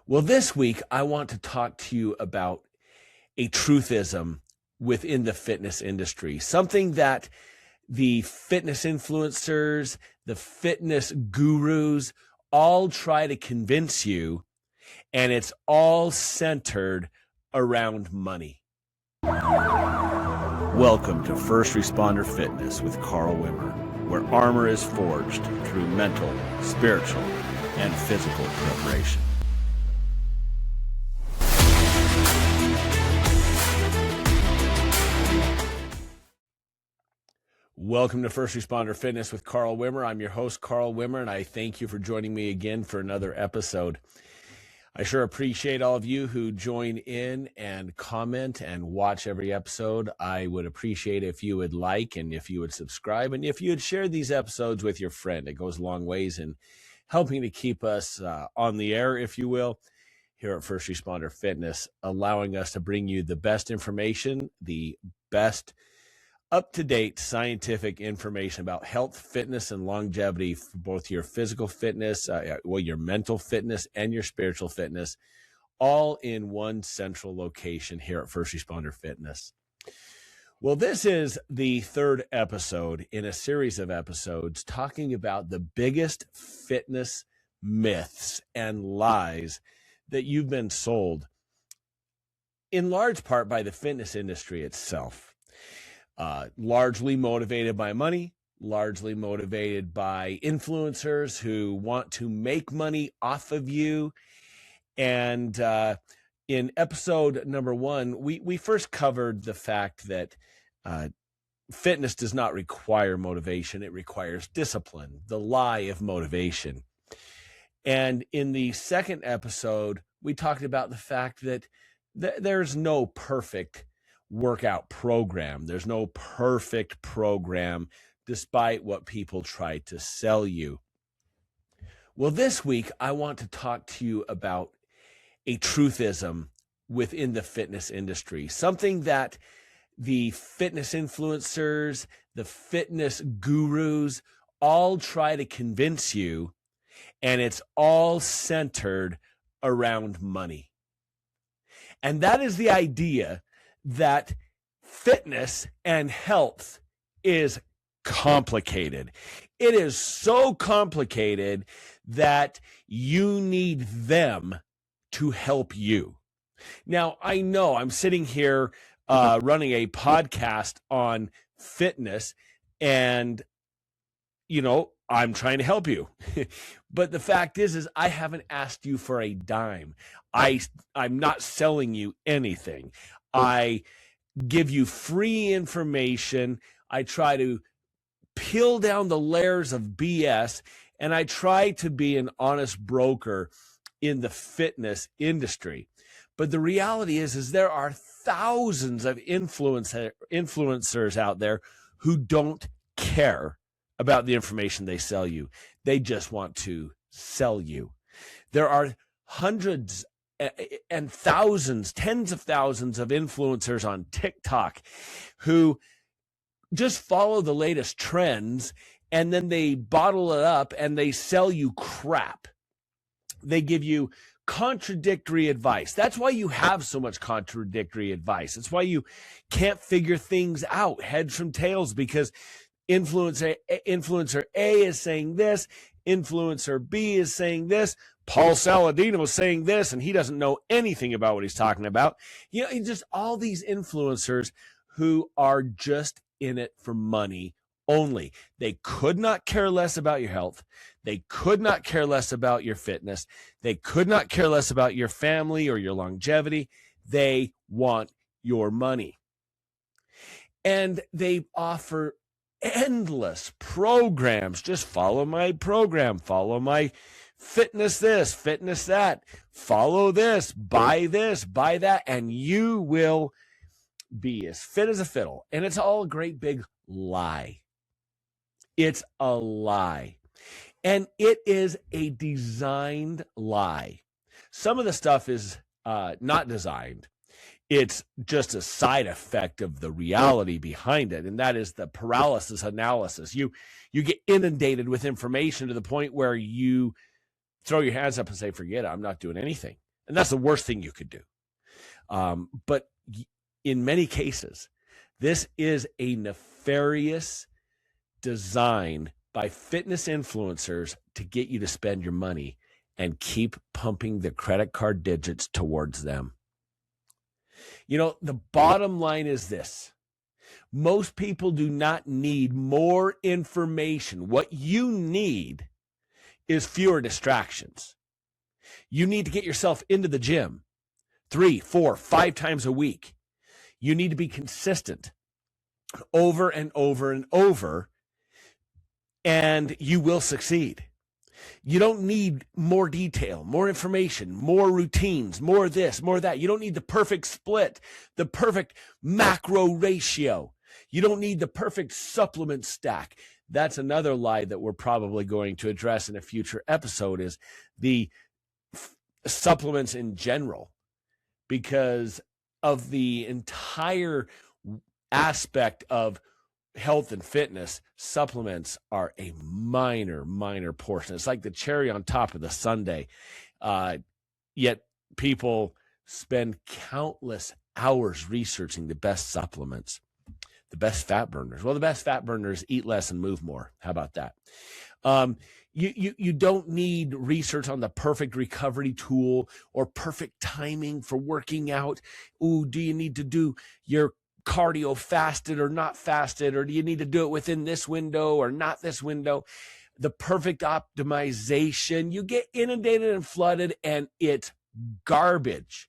Well, this week, I want to talk to you about a truthism within the fitness industry, something that the fitness influencers, the fitness gurus all try to convince you, and it's all centered around money. Welcome to First Responder Fitness with Carl Wimmer, where armor is forged through mental, spiritual, and physical preparation. Welcome to First Responder Fitness with Carl Wimmer. I'm your host, Carl Wimmer, and I thank you for joining me again for another episode. I sure appreciate all of you who join in and comment and watch every episode. I would appreciate if you would like and if you would subscribe and if you would share these episodes with your friend. It goes a long ways in helping to keep us on the air, if you will, here at First Responder Fitness, allowing us to bring you the best information, the best up-to-date scientific information about health, fitness, and longevity for both your physical fitness, your mental fitness, and your spiritual fitness, all in one central location here at First Responder Fitness. Well, this is the third episode in a series of episodes talking about the biggest fitness myths and lies that you've been sold, in large part by the fitness industry itself. Largely motivated by money, largely motivated by influencers who want to make money off of you. And in episode number 1, we first covered the fact that fitness does not require motivation. It requires discipline, the lie of motivation. And in the second episode, we talked about the fact that there's no perfect workout program. There's no perfect program, despite what people try to sell you. Well, this week, I want to talk to you about a truthism within the fitness industry, something that the fitness influencers, the fitness gurus all try to convince you, and it's all centered around money. And that is the idea that fitness and health is complicated. It is so complicated that you need them to help you. Now, I know I'm sitting here running a podcast on fitness, and, I'm trying to help you. But the fact is I haven't asked you for a dime. I'm not selling you anything. I give you free information. I try to peel down the layers of BS, and I try to be an honest broker in the fitness industry. But the reality is there are thousands of influencers out there who don't care about the information they sell you. They just want to sell you. There are hundreds and thousands, tens of thousands of influencers on TikTok who just follow the latest trends, and then they bottle it up and they sell you crap. They give you contradictory advice. That's why you have so much contradictory advice. That's why you can't figure things out, heads from tails, because influencer A is saying this, influencer B is saying this, Paul Saladino is saying this, and he doesn't know anything about what he's talking about. Just all these influencers who are just in it for money only. They could not care less about your health. They could not care less about your fitness. They could not care less about your family or your longevity. They want your money. And they offer endless programs. Just follow my program, follow my fitness this, fitness that, follow this, buy that, and you will be as fit as a fiddle. And it's all a great big lie. It's a lie. And it is a designed lie. Some of the stuff is not designed. It's just a side effect of the reality behind it, and that is the paralysis analysis. You get inundated with information to the point where you throw your hands up and say, forget it, I'm not doing anything. And that's the worst thing you could do. But in many cases, this is a nefarious design by fitness influencers to get you to spend your money and keep pumping the credit card digits towards them. You know, the bottom line is this. Most people do not need more information. What you need is fewer distractions. You need to get yourself into the gym 3, 4, 5 times a week. You need to be consistent over and over and over, and you will succeed. You don't need more detail, more information, more routines, more this, more that. You don't need the perfect split, the perfect macro ratio. You don't need the perfect supplement stack. That's another lie that we're probably going to address in a future episode, is the supplements in general, because of the entire aspect of health and fitness. Supplements are a minor portion. It's like the cherry on top of the sundae. Yet people spend countless hours researching the best supplements, the best fat burners. Well, the best fat burners eat less and move more. How about that? You don't need research on the perfect recovery tool or perfect timing for working out. Ooh, do you need to do your cardio fasted or not fasted, or do you need to do it within this window or not this window? The perfect optimization, you get inundated and flooded, and it's garbage.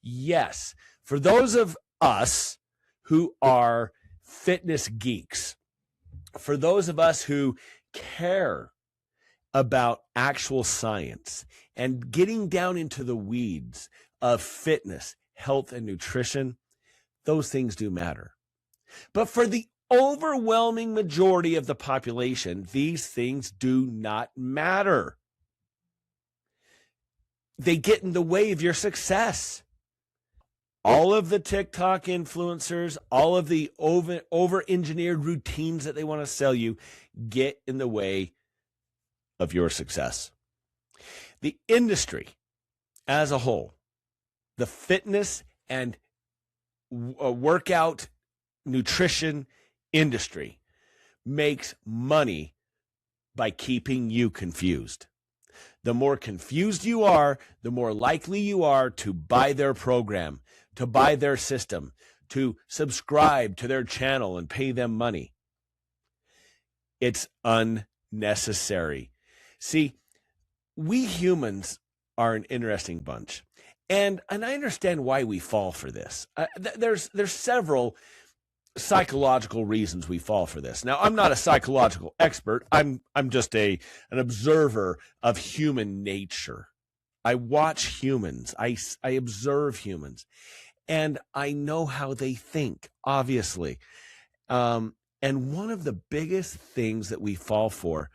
Yes, for those of us who are fitness geeks, for those of us who care about actual science and getting down into the weeds of fitness, health, and nutrition, those things do matter. But for the overwhelming majority of the population, these things do not matter. They get in the way of your success. All of the TikTok influencers, all of the over-engineered routines that they want to sell you get in the way of your success. The industry as a whole, the fitness and workout nutrition industry, makes money by keeping you confused. The more confused you are, the more likely you are to buy their program, to buy their system, to subscribe to their channel and pay them money. It's unnecessary. See, we humans are an interesting bunch. And I understand why we fall for this. There's several psychological reasons we fall for this. Now, I'm not a psychological expert. I'm just an observer of human nature. I watch humans. I observe humans, and I know how they think, obviously. And one of the biggest things that we fall for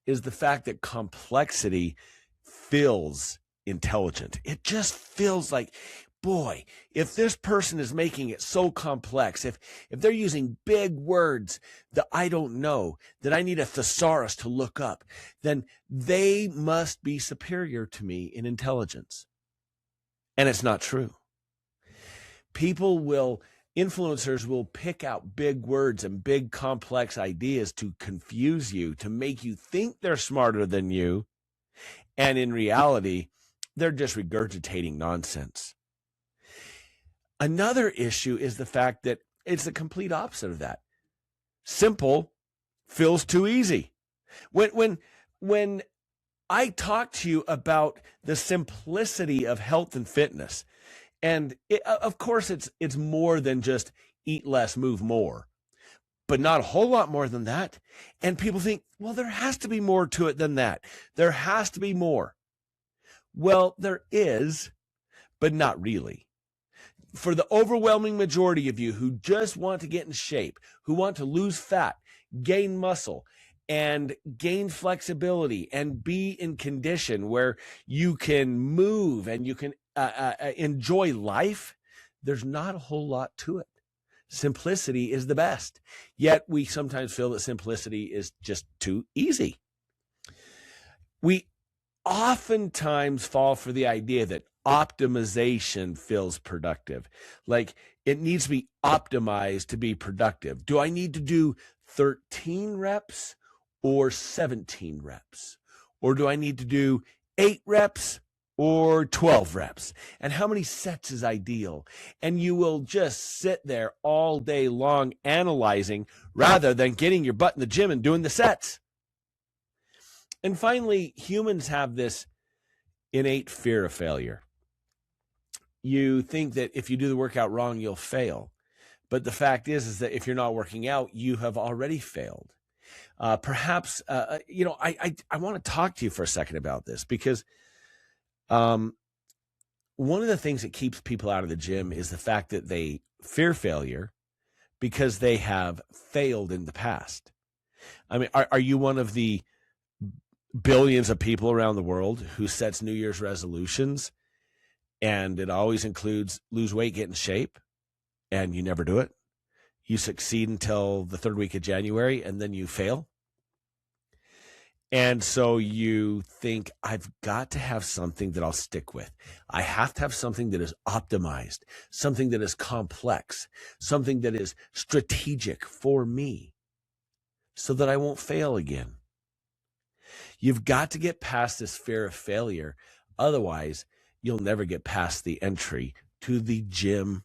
is the fact that complexity feels intelligent. It just feels like, boy, if this person is making it so complex, if they're using big words that I don't know, that I need a thesaurus to look up, then they must be superior to me in intelligence. And it's not true. Influencers will pick out big words and big complex ideas to confuse you, to make you think they're smarter than you. And in reality, they're just regurgitating nonsense. Another issue is the fact that it's the complete opposite of that. Simple feels too easy. When I talk to you about the simplicity of health and fitness, and of course it's more than just eat less, move more, but not a whole lot more than that. And people think, well, there has to be more to it than that. There has to be more. Well, there is, but not really. For the overwhelming majority of you who just want to get in shape, who want to lose fat, gain muscle, and gain flexibility, and be in condition where you can move and you can enjoy life, there's not a whole lot to it. Simplicity is the best. Yet we sometimes feel that simplicity is just too easy. We oftentimes fall for the idea that optimization feels productive. Like it needs to be optimized to be productive. Do I need to do 13 reps or 17 reps? Or do I need to do 8 reps or 12 reps? And how many sets is ideal? And you will just sit there all day long analyzing rather than getting your butt in the gym and doing the sets. And finally, humans have this innate fear of failure. You think that if you do the workout wrong, you'll fail. But the fact is that if you're not working out, you have already failed. Perhaps, I want to talk to you for a second about this because one of the things that keeps people out of the gym is the fact that they fear failure because they have failed in the past. I mean, are you one of the billions of people around the world who sets New Year's resolutions and it always includes lose weight, get in shape, and you never do it? You succeed until the third week of January and then you fail. And so you think, I've got to have something that I'll stick with. I have to have something that is optimized, something that is complex, something that is strategic for me so that I won't fail again. You've got to get past this fear of failure. Otherwise, you'll never get past the entry to the gym.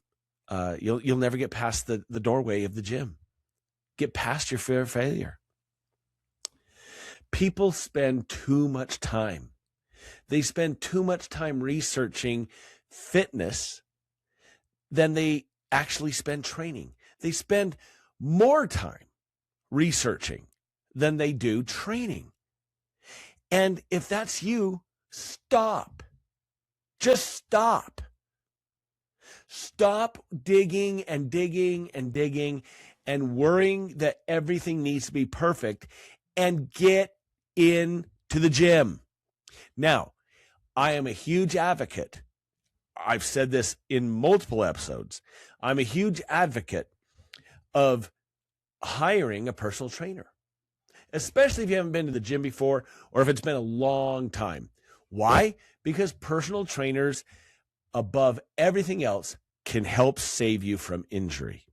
You'll never get past the doorway of the gym. Get past your fear of failure. People spend too much time. They spend too much time researching fitness than they actually spend training. They spend more time researching than they do training. And if that's you, stop. Just stop. Stop digging and digging and digging and worrying that everything needs to be perfect and get into the gym. Now, I am a huge advocate. I've said this in multiple episodes. I'm a huge advocate of hiring a personal trainer, especially if you haven't been to the gym before or if it's been a long time. Why? Because personal trainers, above everything else, can help save you from injury.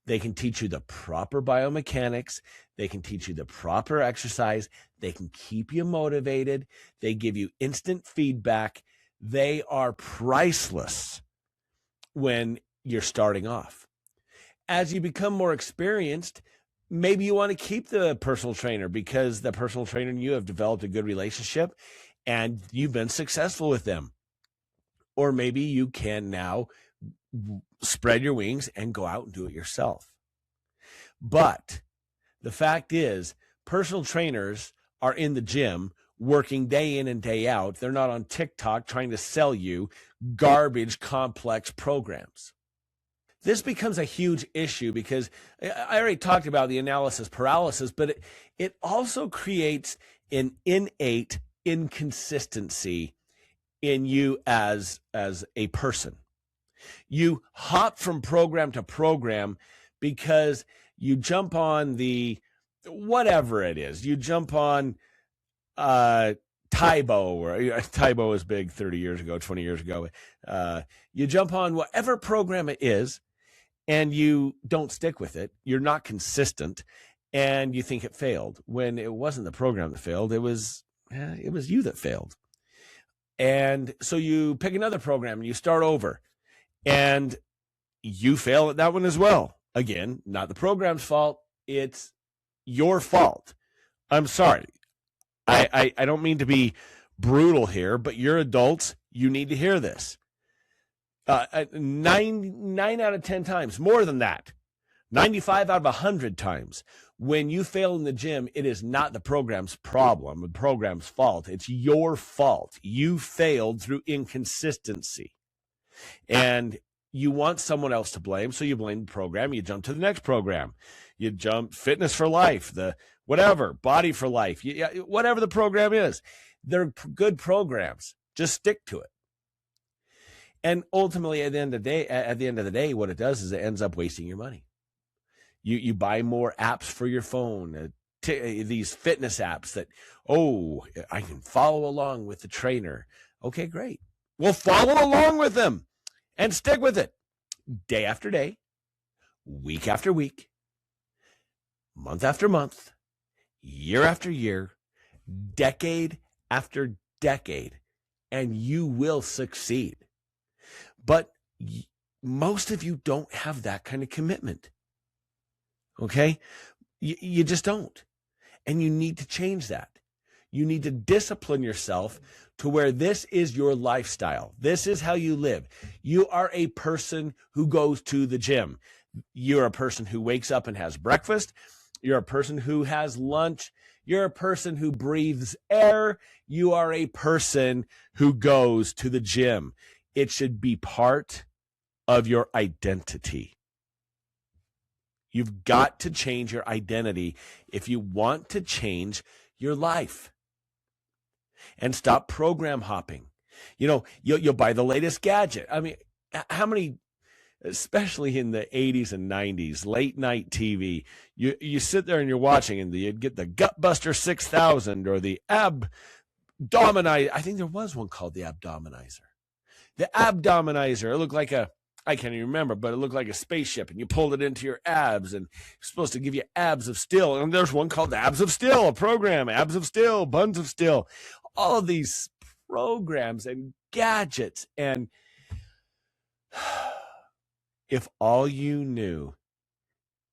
They can teach you the proper biomechanics. They can teach you the proper exercise. They can keep you motivated. They give you instant feedback. They are priceless when you're starting off. As you become more experienced, maybe you want to keep the personal trainer because the personal trainer and you have developed a good relationship and you've been successful with them. Or maybe you can now spread your wings and go out and do it yourself. But the fact is, personal trainers are in the gym working day in and day out. They're not on TikTok trying to sell you garbage, complex programs. This becomes a huge issue because I already talked about the analysis paralysis, but it also creates an innate inconsistency in you as a person. You hop from program to program because you jump on the whatever it is. You jump on Tybo, or Tybo was big 30 years ago, 20 years ago. You jump on whatever program it is and you don't stick with it. You're not consistent and you think it failed when it wasn't the program that failed. It was you that failed. And so you pick another program and you start over and you fail at that one as well. Again, not the program's fault. It's your fault. I'm sorry. I don't mean to be brutal here, but you're adults. You need to hear this. 9 out of 10 times, more than that, 95 out of 100 times, when you fail in the gym, it is not the program's problem, the program's fault. It's your fault. You failed through inconsistency. And you want someone else to blame, so you blame the program. You jump to the next program. You jump Fitness for Life, the whatever, Body for Life, whatever the program is. They're good programs. Just stick to it. And ultimately, at the end of the day, what it does is it ends up wasting your money. You buy more apps for your phone, these fitness apps that, I can follow along with the trainer. Okay, great. Well, follow along with them and stick with it day after day, week after week, month after month, year after year, decade after decade, and you will succeed. But most of you don't have that kind of commitment. Okay? You just don't. And you need to change that. You need to discipline yourself to where this is your lifestyle. This is how you live. You are a person who goes to the gym. You're a person who wakes up and has breakfast. You're a person who has lunch. You're a person who breathes air. You are a person who goes to the gym. It should be part of your identity. You've got to change your identity if you want to change your life. And stop program hopping. You know, you'll buy the latest gadget. I mean, how many, especially in the 80s and 90s, late night TV, you sit there and you're watching and you'd get the Gutbuster 6000 or the Abdominizer. I think there was one called the Abdominizer. The Abdominizer, it looked like I can't even remember, but it looked like a spaceship, and you pulled it into your abs, and it's supposed to give you abs of steel. And there's one called Abs of Steel, a program, Abs of Steel, Buns of Steel. All of these programs and gadgets. And if all you knew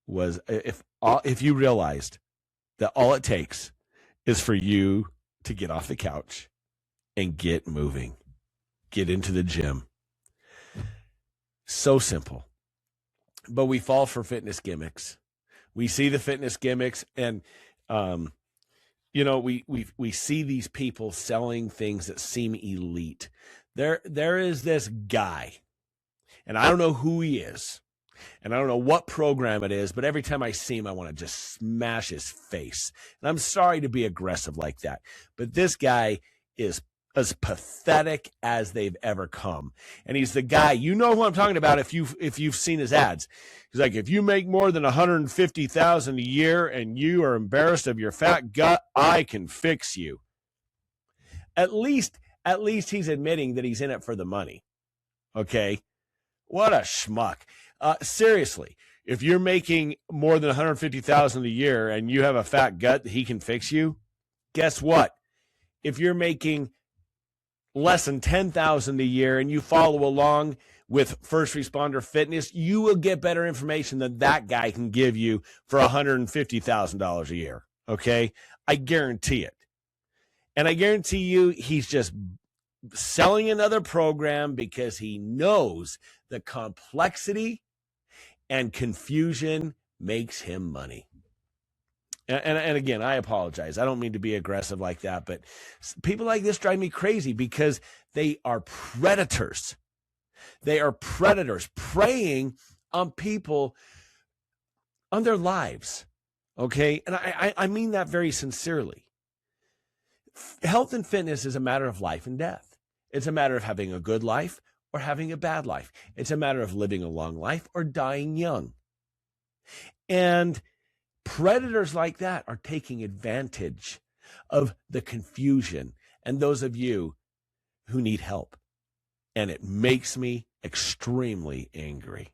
was, if you realized that all it takes is for you to get off the couch and get moving, get into the gym. So simple. But we fall for fitness gimmicks. We see the fitness gimmicks, and you know, we see these people selling things that seem elite. There is this guy, and I don't know who he is, and I don't know what program it is, but every time I see him, I want to just smash his face. And I'm sorry to be aggressive like that, but this guy is as pathetic as they've ever come. And he's the guy, you know who I'm talking about if you've seen his ads. He's like, if you make more than $150,000 a year and you are embarrassed of your fat gut, I can fix you. At least he's admitting that he's in it for the money. Okay? What a schmuck. Seriously, if you're making more than $150,000 a year and you have a fat gut that he can fix you, guess what? If you're making less than $10,000 a year and you follow along with First Responder Fitness, you will get better information than that guy can give you for $150,000 a year. Okay? I guarantee it. And I guarantee you he's just selling another program because he knows the complexity and confusion makes him money. And again, I apologize. I don't mean to be aggressive like that, but people like this drive me crazy because they are predators. They are predators preying on people, on their lives. Okay? And I mean that very sincerely. Health and fitness is a matter of life and death. It's a matter of having a good life or having a bad life. It's a matter of living a long life or dying young. And predators like that are taking advantage of the confusion and those of you who need help. And it makes me extremely angry.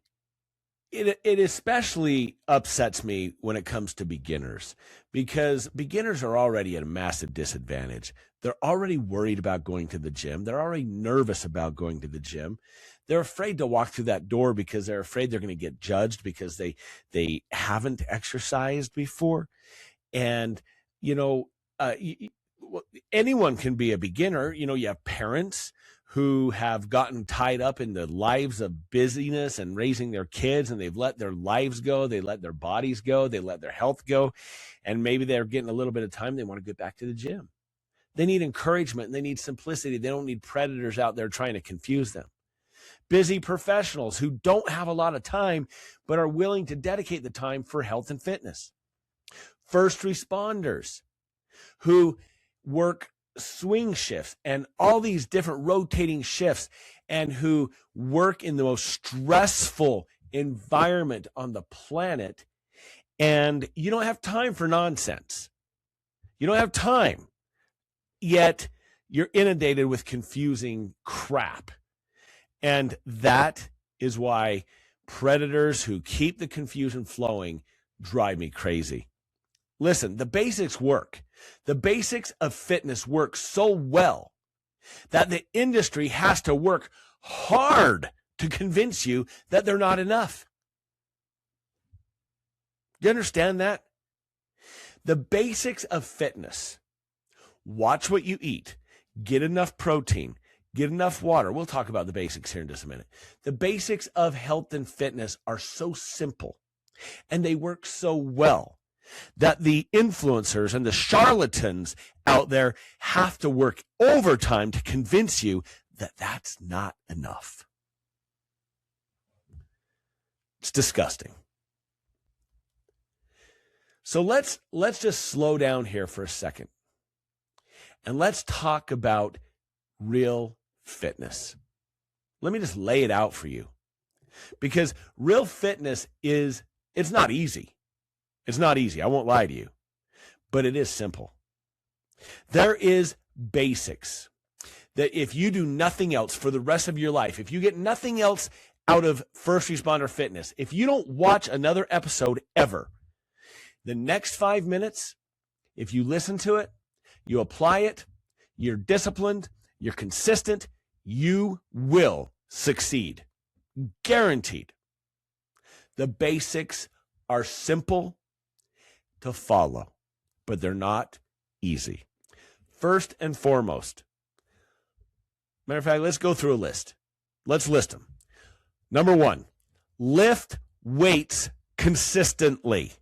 It especially upsets me when it comes to beginners, because beginners are already at a massive disadvantage. They're already worried about going to the gym. They're already nervous about going to the gym. They're afraid to walk through that door because they're afraid they're going to get judged because they haven't exercised before. And, you know, anyone can be a beginner. You know, you have parents who have gotten tied up in the lives of busyness and raising their kids, and they've let their lives go. They let their bodies go. They let their health go. And maybe they're getting a little bit of time. They want to get back to the gym. They need encouragement. And they need simplicity. They don't need predators out there trying to confuse them. Busy professionals who don't have a lot of time, but are willing to dedicate the time for health and fitness. First responders who work swing shifts and all these different rotating shifts, and who work in the most stressful environment on the planet. And you don't have time for nonsense. You don't have time. Yet you're inundated with confusing crap. And that is why predators who keep the confusion flowing drive me crazy. Listen, the basics work. The basics of fitness work so well that the industry has to work hard to convince you that they're not enough. Do you understand that? The basics of fitness: watch what you eat, get enough protein, get enough water. We'll talk about the basics here in just a minute. The basics of health and fitness are so simple, and they work so well that the influencers and the charlatans out there have to work overtime to convince you that that's not enough. It's disgusting. So let's just slow down here for a second, and let's talk about real fitness. Let me just lay it out for you, because real fitness it's not easy. It's not easy. I won't lie to you, but it is simple. There is basics that if you do nothing else for the rest of your life, if you get nothing else out of First Responder Fitness, if you don't watch another episode ever, the next 5 minutes, if you listen to it, you apply it, you're disciplined, you're consistent, you will succeed. Guaranteed. The basics are simple to follow, but they're not easy. First and foremost, matter of fact, let's go through a list. Let's list them. Number 1, lift weights consistently.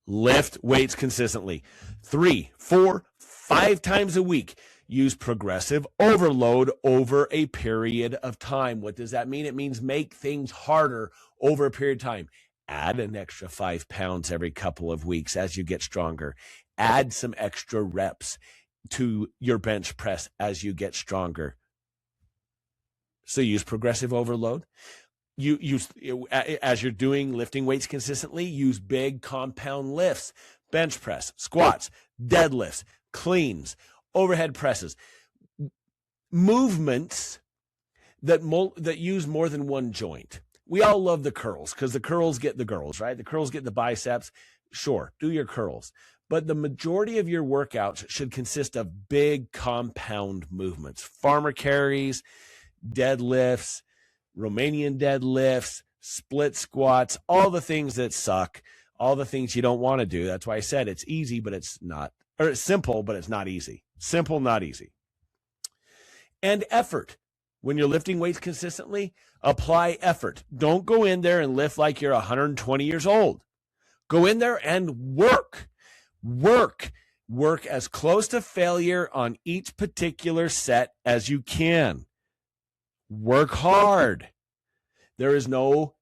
Lift weights consistently. 3, 4, 5 times a week. Use progressive overload over a period of time. What does that mean? It means make things harder over a period of time. Add an extra 5 pounds every couple of weeks as you get stronger. Add some extra reps to your bench press as you get stronger. So use progressive overload. You use, as you're doing lifting weights consistently, use big compound lifts, bench press, squats, deadlifts, cleans, overhead presses, movements that use more than one joint. We all love the curls because the curls get the girls, right? The curls get the biceps. Sure, do your curls. But the majority of your workouts should consist of big compound movements. Farmer carries, deadlifts, Romanian deadlifts, split squats, all the things that suck, all the things you don't want to do. That's why I said it's easy, but it's not, or it's simple, but it's not easy. Simple, not easy. And effort. When you're lifting weights consistently, apply effort. Don't go in there and lift like you're 120 years old. Go in there and work. Work as close to failure on each particular set as you can. Work hard. There is no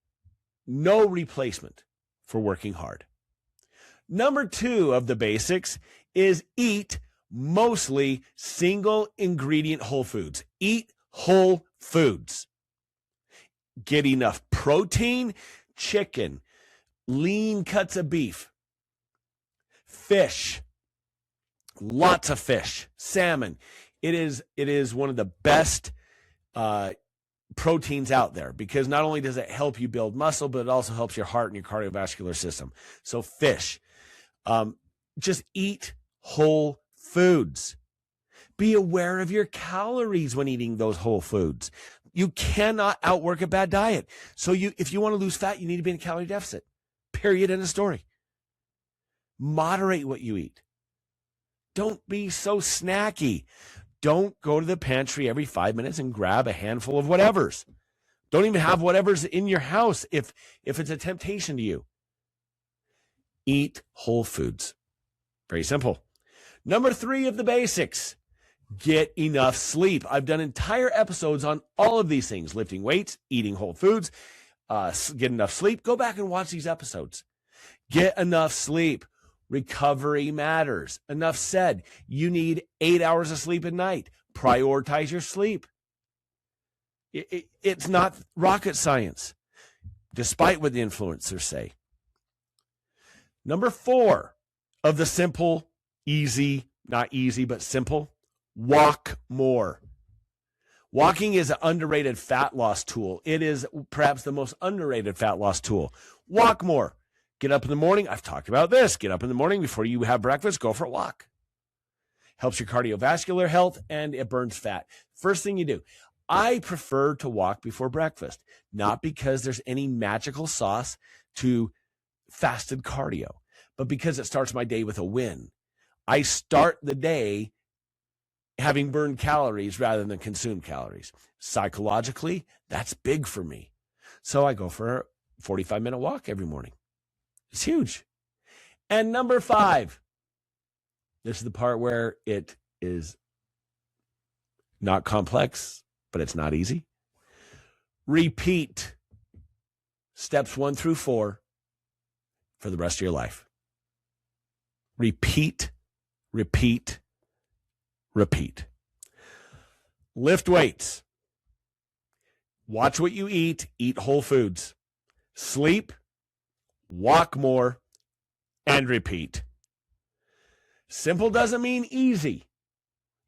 replacement for working hard. Number 2 of the basics is eat mostly single ingredient whole foods. Eat whole foods. Get enough protein, chicken, lean cuts of beef, fish, lots of fish, salmon. It is one of the best proteins out there, because not only does it help you build muscle, but it also helps your heart and your cardiovascular system. So fish, just eat whole foods. Be aware of your calories when eating those whole foods. You cannot outwork a bad diet. So if you want to lose fat, you need to be in a calorie deficit. Period. End of story. Moderate what you eat. Don't be so snacky. Don't go to the pantry every 5 minutes and grab a handful of whatevers. Don't even have whatever's in your house if it's a temptation to you. Eat whole foods. Very simple. Number 3 of the basics. Get enough sleep. I've done entire episodes on all of these things: lifting weights, eating whole foods, get enough sleep. Go back and watch these episodes. Get enough sleep. Recovery matters. Enough said. You need 8 hours of sleep a night. Prioritize your sleep. It's not rocket science, despite what the influencers say. Number 4 of the simple, easy, not easy, but simple Walk more. Walking is an underrated fat loss tool. It is perhaps the most underrated fat loss tool. Walk more. Get up in the morning. I've talked about this. Get up in the morning before you have breakfast. Go for a walk. Helps your cardiovascular health, and it burns fat. First thing you do. I prefer to walk before breakfast, not because there's any magical sauce to fasted cardio, but because it starts my day with a win. I start the day having burned calories rather than consumed calories. Psychologically, that's big for me. So I go for a 45-minute walk every morning. It's huge. And number 5, this is the part where it is not complex, but it's not easy. Repeat steps 1 through 4 for the rest of your life. Repeat, repeat, repeat. Lift weights. Watch what you eat. Eat whole foods. Sleep, walk more, and repeat. Simple doesn't mean easy.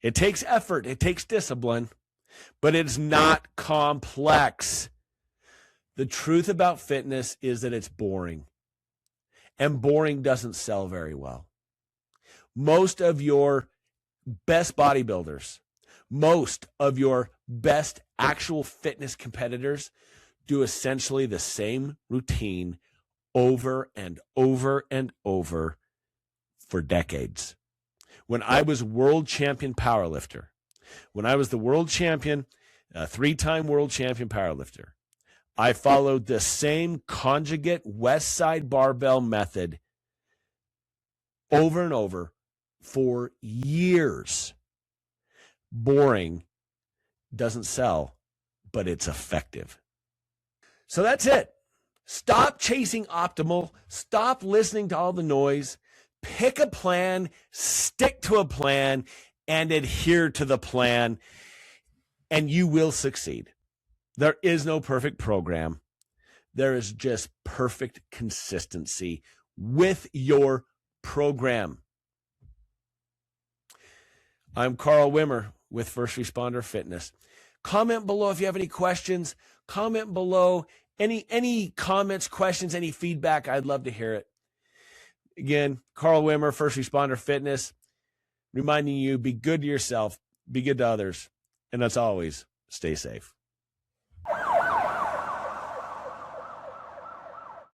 It takes effort. It takes discipline, but it's not complex. The truth about fitness is that it's boring, and boring doesn't sell very well. Most of your best bodybuilders, most of your best actual fitness competitors do essentially the same routine over and over and over for decades. When I was world champion powerlifter, when I was the world champion, 3-time world champion powerlifter, I followed the same conjugate west side barbell method over and over for years. Boring doesn't sell, but it's effective. So that's it. Stop chasing optimal. Stop listening to all the noise. Pick a plan, stick to a plan, and adhere to the plan, and you will succeed. There is no perfect program. There is just perfect consistency with your program. I'm Carl Wimmer with First Responder Fitness. Comment below if you have any questions. Comment below any comments, questions, any feedback. I'd love to hear it. Again, Carl Wimmer, First Responder Fitness, reminding you, be good to yourself, be good to others, and as always, stay safe.